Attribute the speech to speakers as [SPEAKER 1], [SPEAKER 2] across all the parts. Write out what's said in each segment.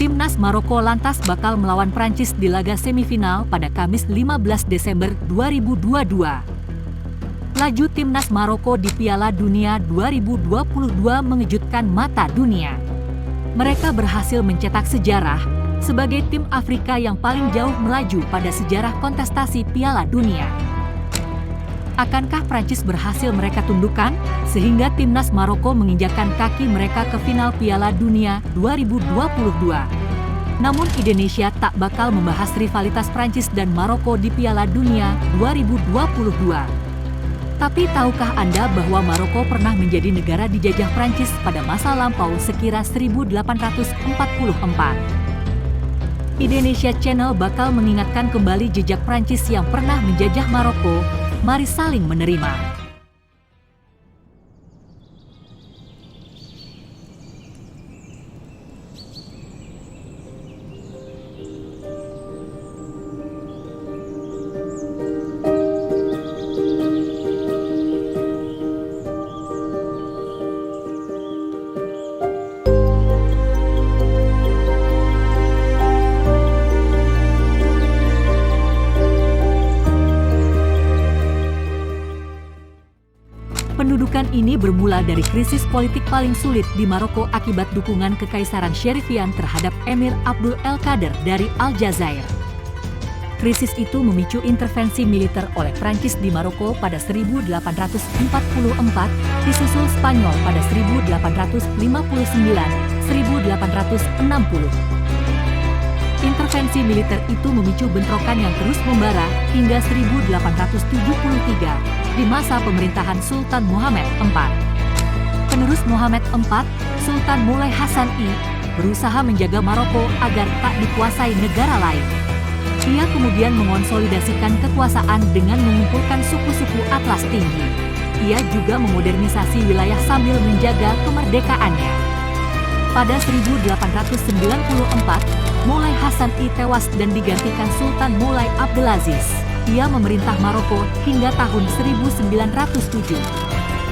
[SPEAKER 1] Timnas Maroko lantas bakal melawan Prancis di laga semifinal pada Kamis 15 Desember 2022. Laju Timnas Maroko di Piala Dunia 2022 mengejutkan mata dunia. Mereka berhasil mencetak sejarah sebagai tim Afrika yang paling jauh melaju pada sejarah kontestasi Piala Dunia. Akankah Prancis berhasil mereka tundukkan, sehingga Timnas Maroko menginjakkan kaki mereka ke final Piala Dunia 2022? Namun Indonesia tak bakal membahas rivalitas Prancis dan Maroko di Piala Dunia 2022. Tapi tahukah Anda bahwa Maroko pernah menjadi negara dijajah Prancis pada masa lampau sekira 1844? Indonesia Channel bakal mengingatkan kembali jejak Prancis yang pernah menjajah Maroko. Mari saling menerima. Pendudukan ini bermula dari krisis politik paling sulit di Maroko akibat dukungan Kekaisaran Sherifian terhadap Emir Abdul El-Kader dari Aljazair. Krisis itu memicu intervensi militer oleh Prancis di Maroko pada 1844, disusul Spanyol pada 1859-1860. Intervensi militer itu memicu bentrokan yang terus membara hingga 1873 di masa pemerintahan Sultan Muhammad IV. Penerus Muhammad IV, Sultan Moulay Hassan I, berusaha menjaga Maroko agar tak dikuasai negara lain. Ia kemudian mengonsolidasikan kekuasaan dengan mengumpulkan suku-suku Atlas tinggi. Ia juga memodernisasi wilayah sambil menjaga kemerdekaannya. Pada 1894, Moulay Hassan I tewas dan digantikan Sultan Moulay Abdelaziz. Ia memerintah Maroko hingga tahun 1907.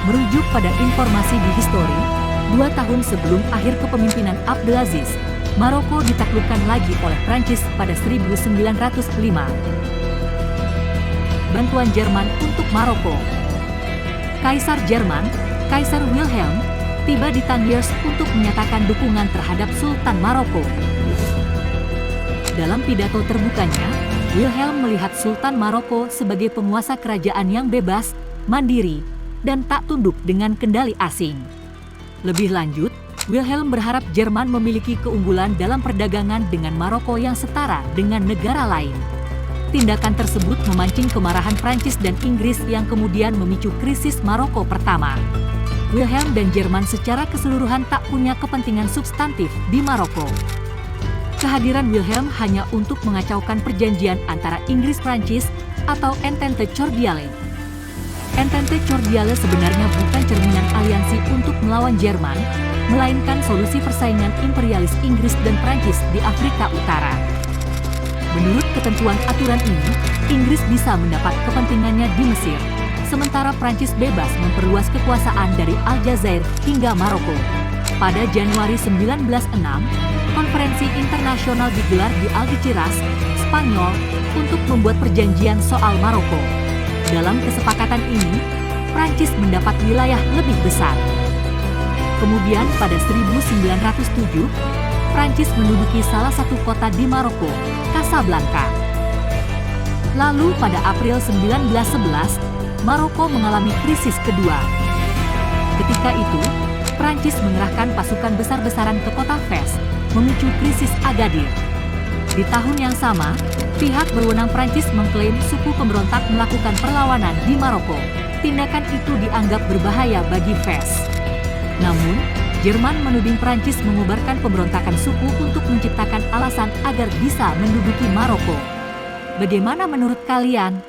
[SPEAKER 1] Merujuk pada informasi di History, 2 tahun sebelum akhir kepemimpinan Abdelaziz, Maroko ditaklukkan lagi oleh Prancis pada 1905. Bantuan Jerman untuk Maroko. Kaisar Jerman, Kaisar Wilhelm, tiba di Tangiers untuk menyatakan dukungan terhadap Sultan Maroko. Dalam pidato terbukanya, Wilhelm melihat Sultan Maroko sebagai penguasa kerajaan yang bebas, mandiri, dan tak tunduk dengan kendali asing. Lebih lanjut, Wilhelm berharap Jerman memiliki keunggulan dalam perdagangan dengan Maroko yang setara dengan negara lain. Tindakan tersebut memancing kemarahan Prancis dan Inggris yang kemudian memicu krisis Maroko pertama. Wilhelm dan Jerman secara keseluruhan tak punya kepentingan substantif di Maroko. Kehadiran Wilhelm hanya untuk mengacaukan perjanjian antara Inggris-Prancis atau Entente Cordiale. Entente Cordiale sebenarnya bukan cerminan aliansi untuk melawan Jerman, melainkan solusi persaingan imperialis Inggris dan Prancis di Afrika Utara. Menurut ketentuan aturan ini, Inggris bisa mendapat kepentingannya di Mesir, sementara Prancis bebas memperluas kekuasaan dari Aljazair hingga Maroko. Pada Januari 1906, konferensi internasional digelar di Algeciras, Spanyol, untuk membuat perjanjian soal Maroko. Dalam kesepakatan ini, Prancis mendapat wilayah lebih besar. Kemudian pada 1907, Prancis menduduki salah satu kota di Maroko, Casablanca. Lalu pada April 1911, Maroko mengalami krisis kedua. Ketika itu, Prancis mengerahkan pasukan besar-besaran ke kota Fes, memicu krisis Agadir. Di tahun yang sama, pihak berwenang Prancis mengklaim suku pemberontak melakukan perlawanan di Maroko. Tindakan itu dianggap berbahaya bagi Fes. Namun, Jerman menuding Prancis mengubarkan pemberontakan suku untuk menciptakan alasan agar bisa menduduki Maroko. Bagaimana menurut kalian?